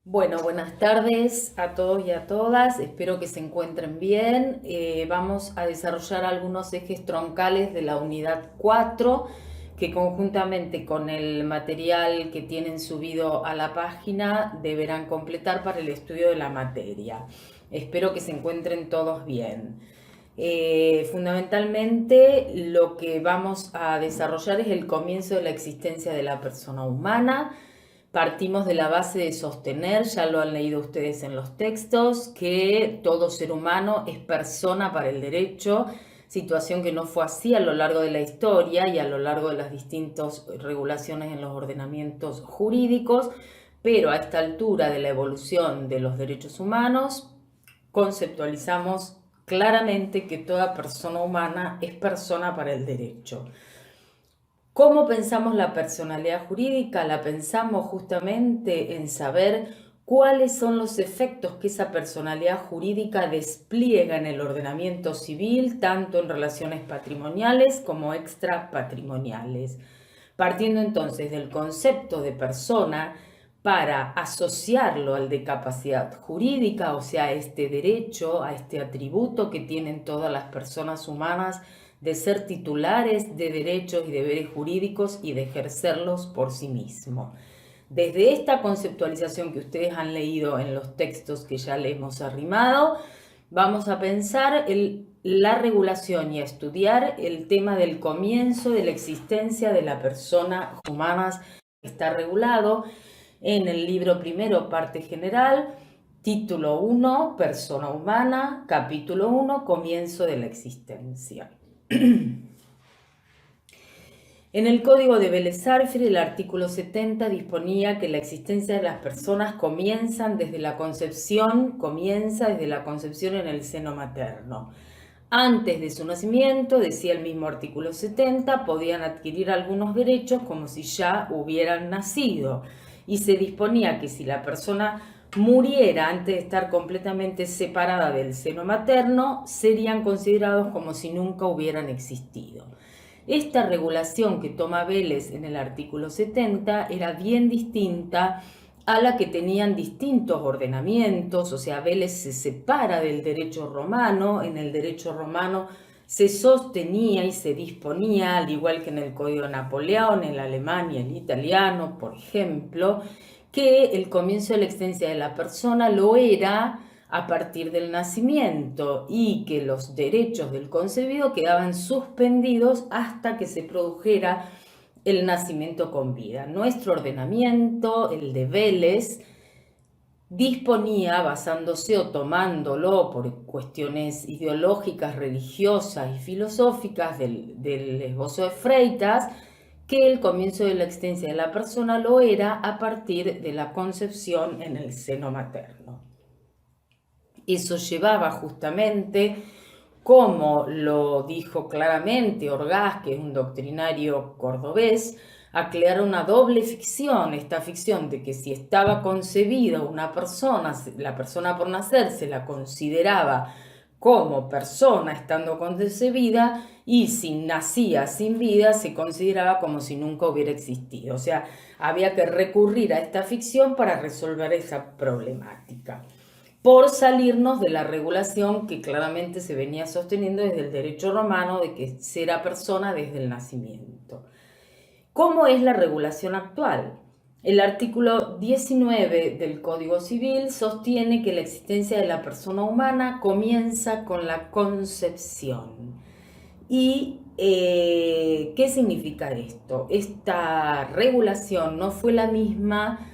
Bueno, buenas tardes a todos y a todas. Espero que se encuentren bien. Vamos a desarrollar algunos ejes troncales de la unidad 4 que conjuntamente con el material que tienen subido a la página deberán completar para el estudio de la materia. Espero que se encuentren todos bien. Fundamentalmente lo que vamos a desarrollar es el comienzo de la existencia de la persona humana. Partimos de la base de sostener, ya lo han leído ustedes en los textos, que todo ser humano es persona para el derecho, situación que no fue así a lo largo de la historia y a lo largo de las distintas regulaciones en los ordenamientos jurídicos, pero a esta altura de la evolución de los derechos humanos, conceptualizamos claramente que toda persona humana es persona para el derecho. ¿Cómo pensamos la personalidad jurídica? La pensamos justamente en saber cuáles son los efectos que esa personalidad jurídica despliega en el ordenamiento civil, tanto en relaciones patrimoniales como extrapatrimoniales. Partiendo entonces del concepto de persona para asociarlo al de capacidad jurídica, o sea, a este derecho, a este atributo que tienen todas las personas humanas de ser titulares de derechos y deberes jurídicos y de ejercerlos por sí mismo. Desde esta conceptualización que ustedes han leído en los textos que ya le hemos arrimado, vamos a pensar la regulación y a estudiar el tema del comienzo de la existencia de la persona humana. Está regulado en el libro primero, parte general, título 1, persona humana, capítulo 1, comienzo de la existencia. En el Código de Vélez-Sársfield, el artículo 70 disponía que la existencia de las personas comienza desde la concepción en el seno materno. Antes de su nacimiento, decía el mismo artículo 70, podían adquirir algunos derechos como si ya hubieran nacido. Y se disponía que si la persona muriera antes de estar completamente separada del seno materno, serían considerados como si nunca hubieran existido. Esta regulación que toma Vélez en el artículo 70 era bien distinta a la que tenían distintos ordenamientos, o sea, Vélez se separa del derecho romano. En el derecho romano se sostenía y se disponía, al igual que en el Código de Napoleón, el alemán y el italiano, por ejemplo, que el comienzo de la existencia de la persona lo era a partir del nacimiento y que los derechos del concebido quedaban suspendidos hasta que se produjera el nacimiento con vida. Nuestro ordenamiento, el de Vélez, disponía, basándose o tomándolo por cuestiones ideológicas, religiosas y filosóficas del esbozo de Freitas, que el comienzo de la existencia de la persona lo era a partir de la concepción en el seno materno. Eso llevaba justamente, como lo dijo claramente Orgaz, que es un doctrinario cordobés, a crear una doble ficción, esta ficción de que si estaba concebida una persona, la persona por nacer se la consideraba como persona estando concebida, y si nacía sin vida se consideraba como si nunca hubiera existido. O sea, había que recurrir a esta ficción para resolver esa problemática, por salirnos de la regulación que claramente se venía sosteniendo desde el derecho romano de que será persona desde el nacimiento. ¿Cómo es la regulación actual? El artículo 19 del Código Civil sostiene que la existencia de la persona humana comienza con la concepción. ¿Y qué significa esto? Esta regulación no fue la misma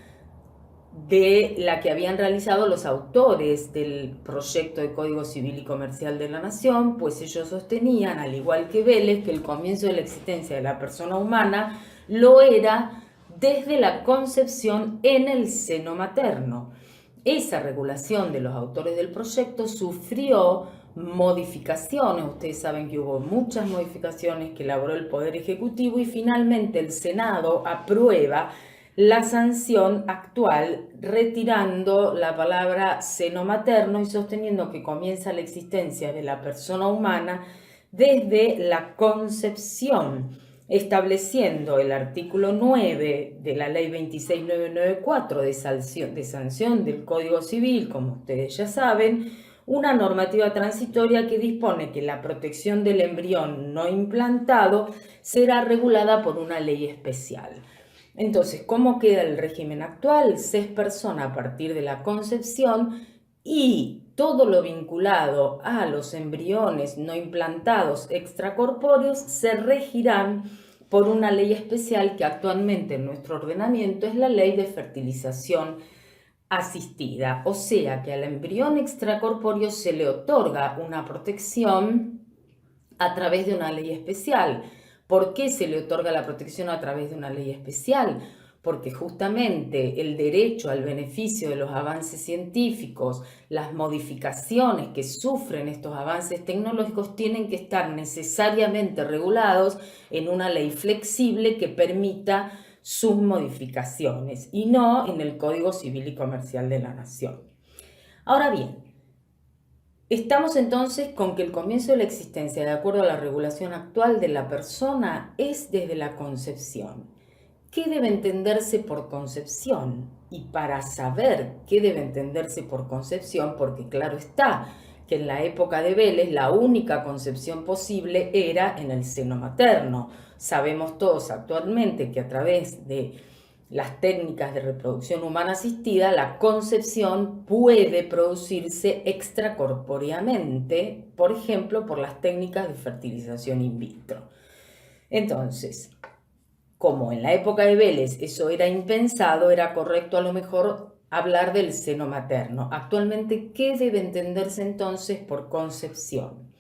de la que habían realizado los autores del proyecto de Código Civil y Comercial de la Nación, pues ellos sostenían, al igual que Vélez, que el comienzo de la existencia de la persona humana lo era desde la concepción en el seno materno. Esa regulación de los autores del proyecto sufrió modificaciones. Ustedes saben que hubo muchas modificaciones que elaboró el Poder Ejecutivo y finalmente el Senado aprueba la sanción actual, retirando la palabra seno materno y sosteniendo que comienza la existencia de la persona humana desde la concepción. estableciendo el artículo 9 de la ley 26994 de sanción del Código Civil, como ustedes ya saben, una normativa transitoria que dispone que la protección del embrión no implantado será regulada por una ley especial. Entonces, ¿cómo queda el régimen actual? Se persona a partir de la concepción y todo lo vinculado a los embriones no implantados extracorpóreos se regirán por una ley especial que actualmente en nuestro ordenamiento es la Ley de Fertilización Asistida. O sea que al embrión extracorpóreo se le otorga una protección a través de una ley especial. ¿Por qué se le otorga la protección a través de una ley especial? Porque justamente el derecho al beneficio de los avances científicos, las modificaciones que sufren estos avances tecnológicos tienen que estar necesariamente regulados en una ley flexible que permita sus modificaciones y no en el Código Civil y Comercial de la Nación. Ahora bien, estamos entonces con que el comienzo de la existencia, de acuerdo a la regulación actual de la persona, es desde la concepción. ¿Qué debe entenderse por concepción? Y para saber qué debe entenderse por concepción, porque claro está que en la época de Vélez la única concepción posible era en el seno materno. Sabemos todos actualmente que a través de las técnicas de reproducción humana asistida, la concepción puede producirse extracorpóreamente, por ejemplo, por las técnicas de fertilización in vitro. Entonces, como en la época de Vélez eso era impensado, era correcto a lo mejor hablar del seno materno. Actualmente, ¿qué debe entenderse entonces por concepción?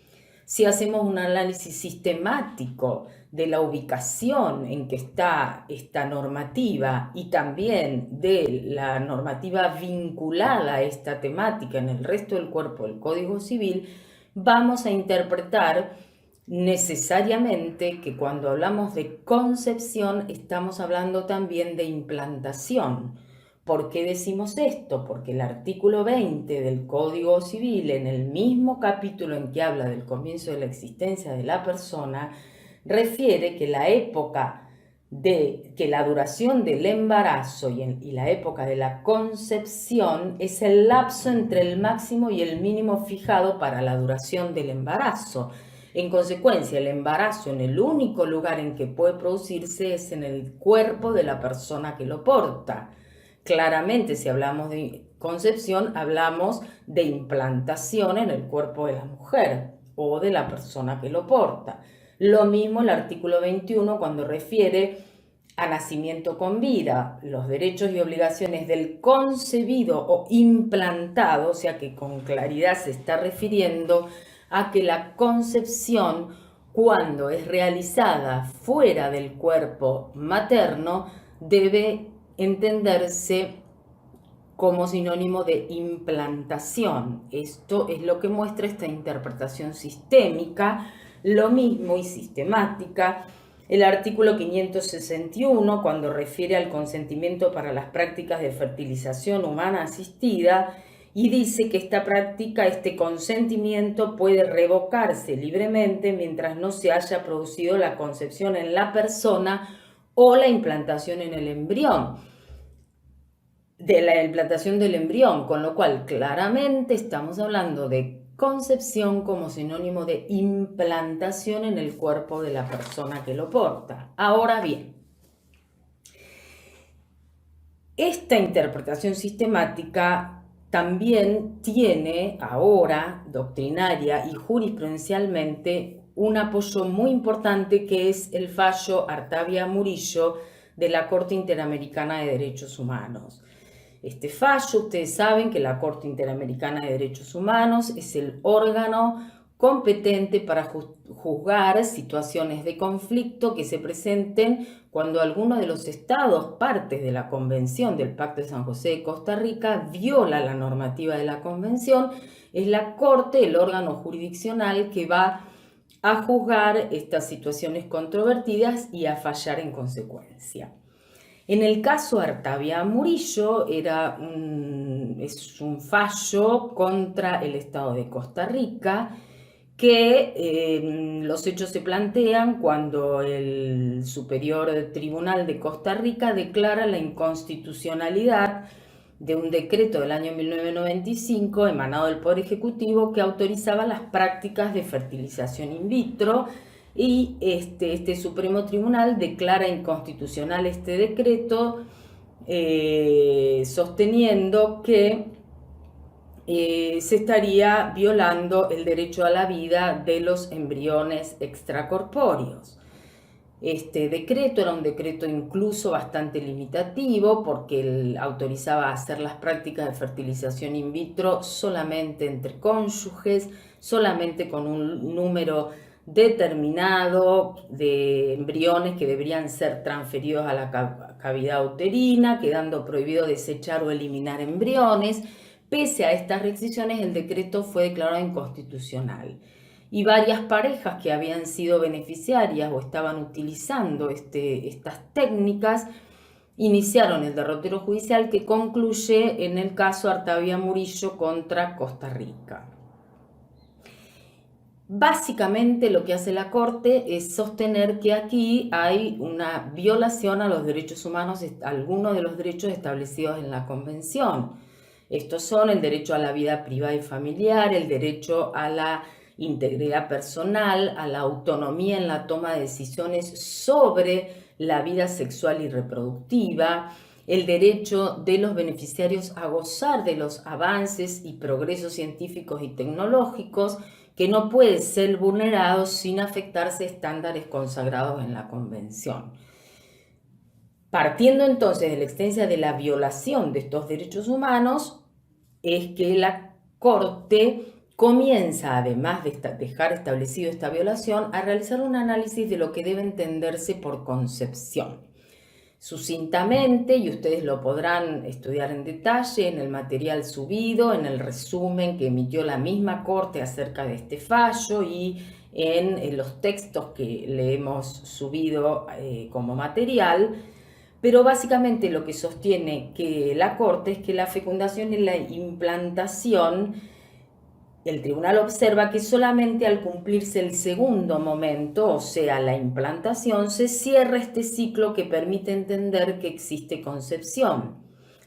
Si hacemos un análisis sistemático de la ubicación en que está esta normativa y también de la normativa vinculada a esta temática en el resto del cuerpo del Código Civil, vamos a interpretar necesariamente que cuando hablamos de concepción estamos hablando también de implantación. ¿Por qué decimos esto? Porque el artículo 20 del Código Civil, en el mismo capítulo en que habla del comienzo de la existencia de la persona, refiere que la duración del embarazo y la época de la concepción es el lapso entre el máximo y el mínimo fijado para la duración del embarazo. En consecuencia, el embarazo en el único lugar en que puede producirse es en el cuerpo de la persona que lo porta. Claramente, si hablamos de concepción, hablamos de implantación en el cuerpo de la mujer o de la persona que lo porta. Lo mismo el artículo 21 cuando refiere a nacimiento con vida, los derechos y obligaciones del concebido o implantado, o sea que con claridad se está refiriendo a que la concepción, cuando es realizada fuera del cuerpo materno, debe entenderse como sinónimo de implantación. Esto es lo que muestra esta interpretación sistémica, lo mismo y sistemática. El artículo 561, cuando refiere al consentimiento para las prácticas de fertilización humana asistida, y dice que esta práctica, este consentimiento puede revocarse libremente mientras no se haya producido la concepción en la persona o la implantación en el embrión, de la implantación del embrión, con lo cual claramente estamos hablando de concepción como sinónimo de implantación en el cuerpo de la persona que lo porta. Ahora bien, esta interpretación sistemática también tiene ahora, doctrinaria y jurisprudencialmente, un apoyo muy importante que es el fallo Artavia Murillo de la Corte Interamericana de Derechos Humanos. Este fallo, ustedes saben que la Corte Interamericana de Derechos Humanos es el órgano competente para juzgar situaciones de conflicto que se presenten cuando alguno de los estados partes de la Convención del Pacto de San José de Costa Rica viola la normativa de la Convención. Es la Corte, el órgano jurisdiccional que va a juzgar estas situaciones controvertidas y a fallar en consecuencia. En el caso Artavia Murillo es un fallo contra el Estado de Costa Rica que los hechos se plantean cuando el Superior Tribunal de Costa Rica declara la inconstitucionalidad de un decreto del año 1995 emanado del Poder Ejecutivo que autorizaba las prácticas de fertilización in vitro, y este Supremo Tribunal declara inconstitucional este decreto, sosteniendo que se estaría violando el derecho a la vida de los embriones extracorpóreos. Este decreto era un decreto incluso bastante limitativo porque él autorizaba hacer las prácticas de fertilización in vitro solamente entre cónyuges, solamente con un número determinado de embriones que deberían ser transferidos a la cavidad uterina, quedando prohibido desechar o eliminar embriones. Pese a estas restricciones, el decreto fue declarado inconstitucional. Y varias parejas que habían sido beneficiarias o estaban utilizando estas técnicas iniciaron el derrotero judicial que concluye en el caso Artavia Murillo contra Costa Rica. Básicamente lo que hace la Corte es sostener que aquí hay una violación a los derechos humanos, algunos de los derechos establecidos en la Convención. Estos son el derecho a la vida privada y familiar, el derecho a la integridad personal, a la autonomía en la toma de decisiones sobre la vida sexual y reproductiva, el derecho de los beneficiarios a gozar de los avances y progresos científicos y tecnológicos, que no puede ser vulnerado sin afectarse estándares consagrados en la Convención. Partiendo entonces de la existencia de la violación de estos derechos humanos, es que la Corte comienza, además de dejar establecido esta violación, a realizar un análisis de lo que debe entenderse por concepción. Sucintamente, y ustedes lo podrán estudiar en detalle en el material subido, en el resumen que emitió la misma Corte acerca de este fallo y en los textos que le hemos subido como material. Pero básicamente lo que sostiene que la Corte es que la fecundación y la implantación, el tribunal observa que solamente al cumplirse el segundo momento, o sea, la implantación, se cierra este ciclo que permite entender que existe concepción.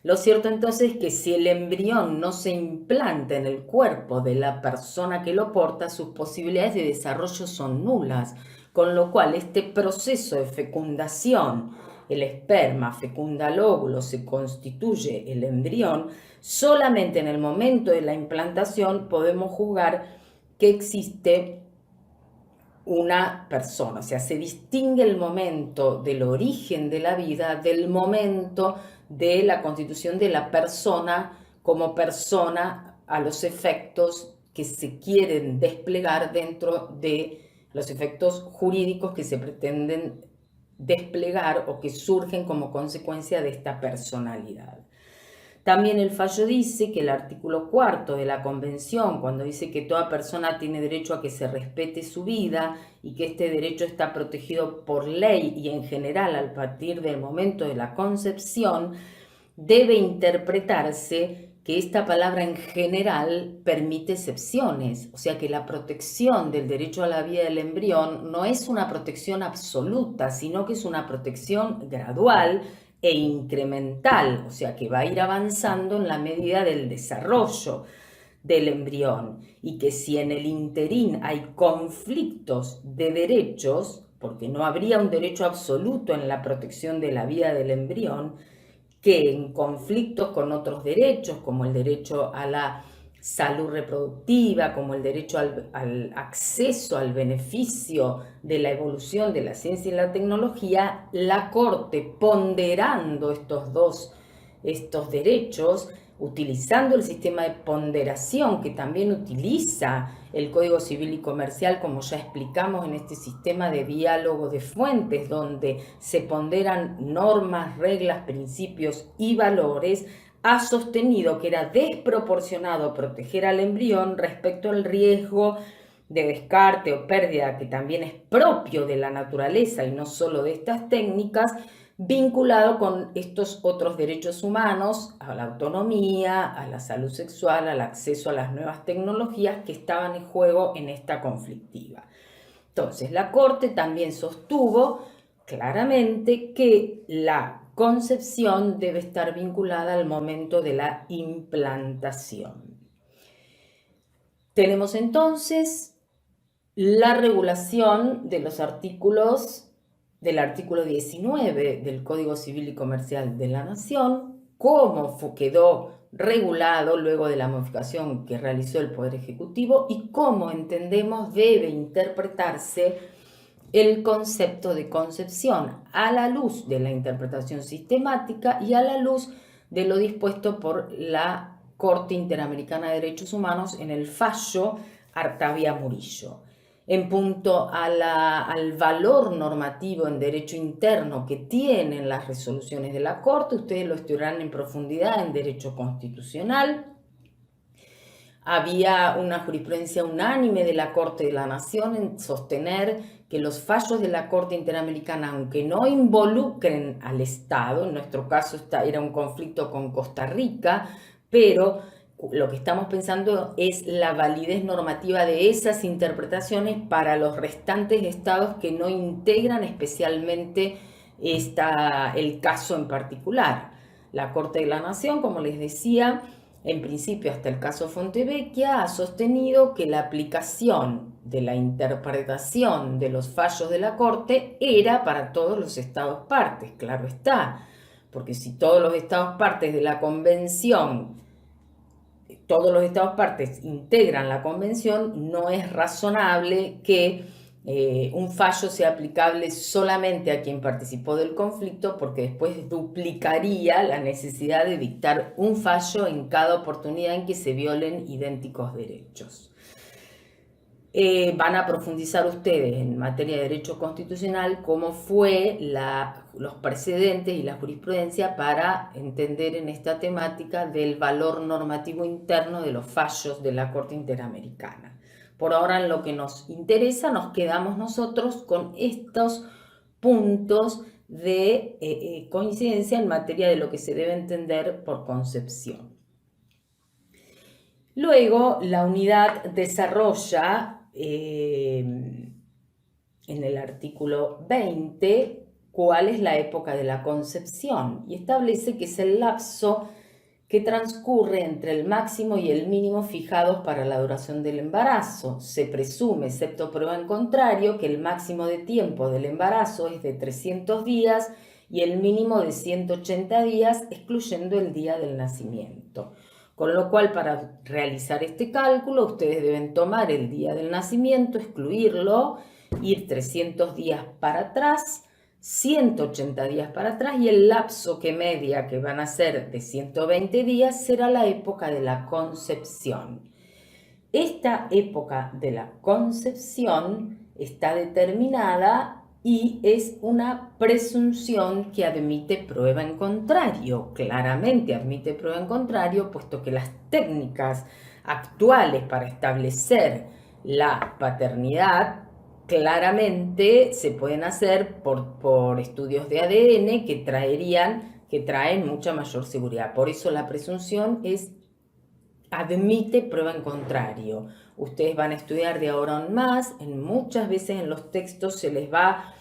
Lo cierto entonces es que si el embrión no se implanta en el cuerpo de la persona que lo porta, sus posibilidades de desarrollo son nulas, con lo cual este proceso de fecundación, el esperma fecunda el óvulo, se constituye el embrión, solamente en el momento de la implantación podemos juzgar que existe una persona, o sea, se distingue el momento del origen de la vida del momento de la constitución de la persona como persona a los efectos que se quieren desplegar dentro de los efectos jurídicos que se pretenden desplegar o que surgen como consecuencia de esta personalidad. También el fallo dice que el artículo 4 de la Convención, cuando dice que toda persona tiene derecho a que se respete su vida y que este derecho está protegido por ley y en general a partir del momento de la concepción, debe interpretarse que esta palabra en general permite excepciones, o sea que la protección del derecho a la vida del embrión no es una protección absoluta, sino que es una protección gradual e incremental, o sea que va a ir avanzando en la medida del desarrollo del embrión, y que si en el interín hay conflictos de derechos, porque no habría un derecho absoluto en la protección de la vida del embrión, que en conflictos con otros derechos, como el derecho a la salud reproductiva, como el derecho al acceso al beneficio de la evolución de la ciencia y la tecnología, la Corte, ponderando estos derechos, utilizando el sistema de ponderación que también utiliza el Código Civil y Comercial, como ya explicamos en este sistema de diálogo de fuentes, donde se ponderan normas, reglas, principios y valores, ha sostenido que era desproporcionado proteger al embrión respecto al riesgo de descarte o pérdida, que también es propio de la naturaleza y no solo de estas técnicas, vinculado con estos otros derechos humanos, a la autonomía, a la salud sexual, al acceso a las nuevas tecnologías que estaban en juego en esta conflictiva. Entonces, la Corte también sostuvo claramente que la concepción debe estar vinculada al momento de la implantación. Tenemos entonces la regulación de los artículos del artículo 19 del Código Civil y Comercial de la Nación, cómo quedó regulado luego de la modificación que realizó el Poder Ejecutivo y cómo entendemos debe interpretarse el concepto de concepción a la luz de la interpretación sistemática y a la luz de lo dispuesto por la Corte Interamericana de Derechos Humanos en el fallo Artavia Murillo. En punto al valor normativo en derecho interno que tienen las resoluciones de la Corte, ustedes lo estudiarán en profundidad en derecho constitucional. Había una jurisprudencia unánime de la Corte de la Nación en sostener que los fallos de la Corte Interamericana, aunque no involucren al Estado, en nuestro caso era un conflicto con Costa Rica, pero lo que estamos pensando es la validez normativa de esas interpretaciones para los restantes estados que no integran especialmente el caso en particular. La Corte de la Nación, como les decía, en principio hasta el caso Fontevecchia, ha sostenido que la aplicación de la interpretación de los fallos de la Corte era para todos los estados partes, claro está, porque si todos los estados partes de la Convención, todos los estados partes integran la Convención, no es razonable que un fallo sea aplicable solamente a quien participó del conflicto, porque después duplicaría la necesidad de dictar un fallo en cada oportunidad en que se violen idénticos derechos. Van a profundizar ustedes en materia de derecho constitucional cómo fue los precedentes y la jurisprudencia para entender en esta temática del valor normativo interno de los fallos de la Corte Interamericana. Por ahora, en lo que nos interesa, nos quedamos nosotros con estos puntos de coincidencia en materia de lo que se debe entender por concepción. Luego, la unidad desarrolla en el artículo 20 cuál es la época de la concepción y establece que es el lapso que transcurre entre el máximo y el mínimo fijados para la duración del embarazo. Se presume, excepto prueba en contrario, que el máximo de tiempo del embarazo es de 300 días y el mínimo de 180 días, excluyendo el día del nacimiento. Con lo cual, para realizar este cálculo, ustedes deben tomar el día del nacimiento, excluirlo, ir 300 días para atrás, 180 días para atrás y el lapso que media, que van a ser de 120 días, será la época de la concepción. Esta época de la concepción está determinada y es una presunción que admite prueba en contrario. Claramente admite prueba en contrario, puesto que las técnicas actuales para establecer la paternidad claramente se pueden hacer por estudios de ADN que traen mucha mayor seguridad. Por eso la presunción admite prueba en contrario. Ustedes van a estudiar de ahora en más, muchas veces en los textos se les va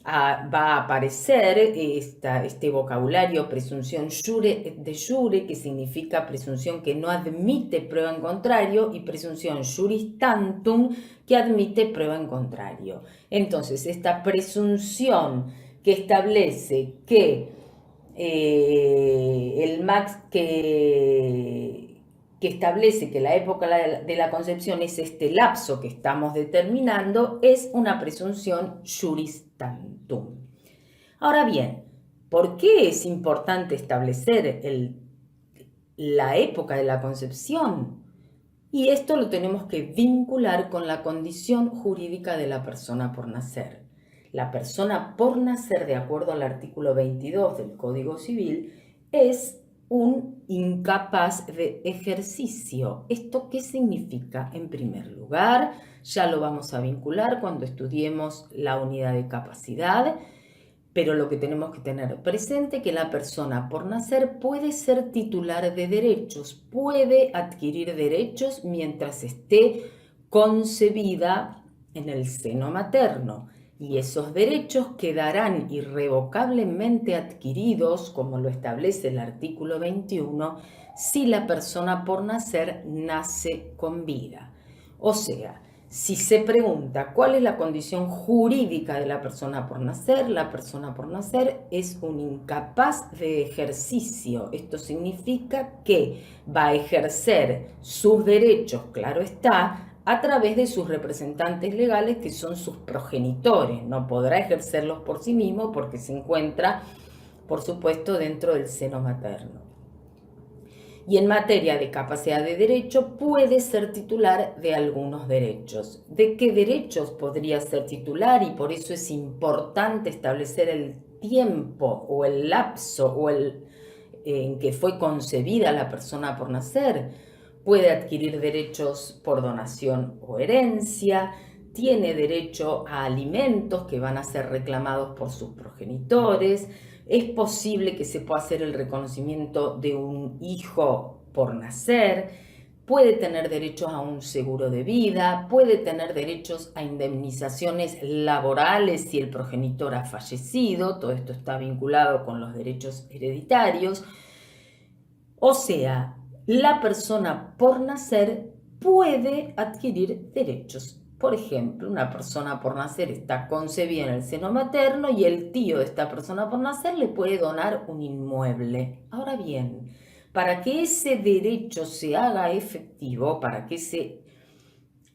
a aparecer este vocabulario presunción de jure, que significa presunción que no admite prueba en contrario, y presunción juris tantum, que admite prueba en contrario. Entonces, esta presunción que establece que que establece que la época de la concepción es este lapso que estamos determinando, es una presunción juris tantum. Ahora bien, ¿por qué es importante establecer la época de la concepción? Y esto lo tenemos que vincular con la condición jurídica de la persona por nacer. La persona por nacer, de acuerdo al artículo 22 del Código Civil, es un incapaz de ejercicio. ¿Esto qué significa? En primer lugar, ya lo vamos a vincular cuando estudiemos la unidad de capacidad. Pero lo que tenemos que tener presente es que la persona por nacer puede ser titular de derechos, puede adquirir derechos mientras esté concebida en el seno materno. Y esos derechos quedarán irrevocablemente adquiridos, como lo establece el artículo 21, si la persona por nacer nace con vida. O sea, si se pregunta cuál es la condición jurídica de la persona por nacer es un incapaz de ejercicio. Esto significa que va a ejercer sus derechos, claro está, a través de sus representantes legales, que son sus progenitores. No podrá ejercerlos por sí mismo porque se encuentra, por supuesto, dentro del seno materno. Y en materia de capacidad de derecho puede ser titular de algunos derechos. ¿De qué derechos podría ser titular? Y por eso es importante establecer el tiempo o el lapso en que fue concebida la persona por nacer. Puede adquirir derechos por donación o herencia, tiene derecho a alimentos que van a ser reclamados por sus progenitores. Es posible que se pueda hacer el reconocimiento de un hijo por nacer, puede tener derechos a un seguro de vida, puede tener derechos a indemnizaciones laborales si el progenitor ha fallecido. Todo esto está vinculado con los derechos hereditarios. O sea, la persona por nacer puede adquirir derechos. Por ejemplo, una persona por nacer está concebida en el seno materno y el tío de esta persona por nacer le puede donar un inmueble. Ahora bien, para que ese derecho se haga efectivo, para que ese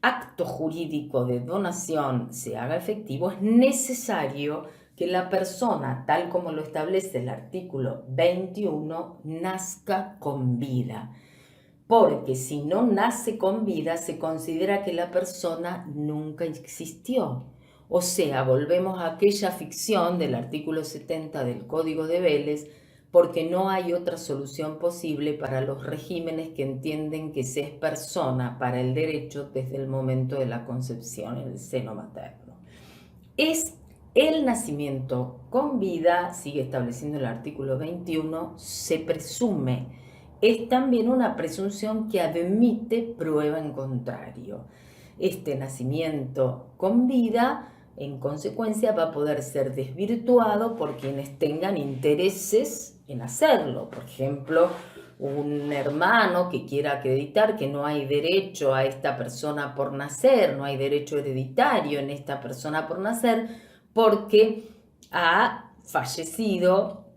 acto jurídico de donación se haga efectivo, es necesario que la persona, tal como lo establece el artículo 21, nazca con vida. Porque si no nace con vida, se considera que la persona nunca existió. O sea, volvemos a aquella ficción del artículo 70 del Código de Vélez, porque no hay otra solución posible para los regímenes que entienden que se es persona para el derecho desde el momento de la concepción en el seno materno. Es el nacimiento con vida, sigue estableciendo el artículo 21, se presume. Es también una presunción que admite prueba en contrario. Este nacimiento con vida, en consecuencia, va a poder ser desvirtuado por quienes tengan intereses en hacerlo. Por ejemplo, un hermano que quiera acreditar que no hay derecho a esta persona por nacer, no hay derecho hereditario en esta persona por nacer, porque ha fallecido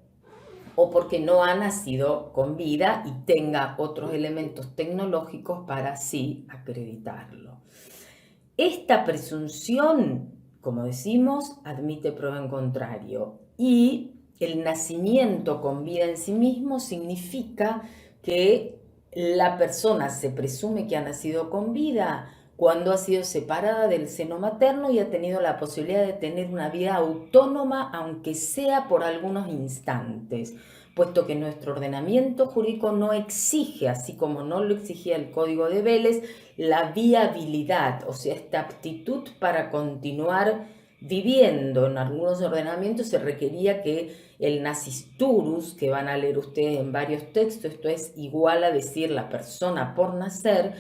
o porque no ha nacido con vida y tenga otros elementos tecnológicos para así acreditarlo. Esta presunción, como decimos, admite prueba en contrario, y el nacimiento con vida en sí mismo significa que la persona se presume que ha nacido con vida cuando ha sido separada del seno materno y ha tenido la posibilidad de tener una vida autónoma, aunque sea por algunos instantes, puesto que nuestro ordenamiento jurídico no exige, así como no lo exigía el Código de Vélez, la viabilidad, o sea, esta aptitud para continuar viviendo. En algunos ordenamientos se requería que el nasciturus, que van a leer ustedes en varios textos, esto es igual a decir la persona por nacer,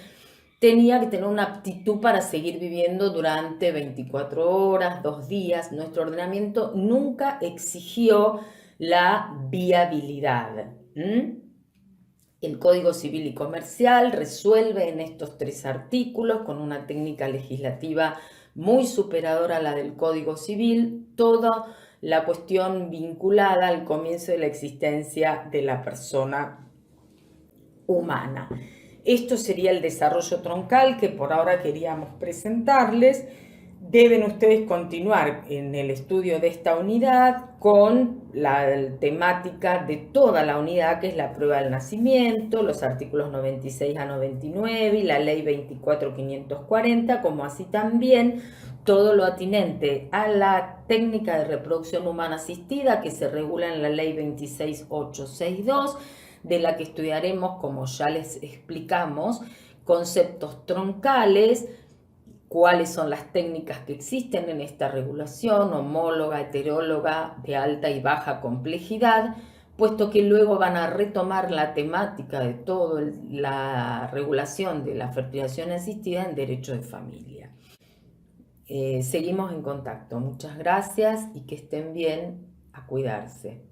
tenía que tener una aptitud para seguir viviendo durante 24 horas, 2 días. Nuestro ordenamiento nunca exigió la viabilidad. El Código Civil y Comercial resuelve en estos 3 artículos, con una técnica legislativa muy superadora a la del Código Civil, toda la cuestión vinculada al comienzo de la existencia de la persona humana. Esto sería el desarrollo troncal que por ahora queríamos presentarles. Deben ustedes continuar en el estudio de esta unidad con la temática de toda la unidad, que es la prueba del nacimiento, los artículos 96 a 99 y la ley 24.540, como así también todo lo atinente a la técnica de reproducción humana asistida que se regula en la ley 26.862, de la que estudiaremos, como ya les explicamos, conceptos troncales, cuáles son las técnicas que existen en esta regulación, homóloga, heteróloga, de alta y baja complejidad, puesto que luego van a retomar la temática de toda la regulación de la fertilización asistida en derecho de familia. Seguimos en contacto. Muchas gracias y que estén bien, a cuidarse.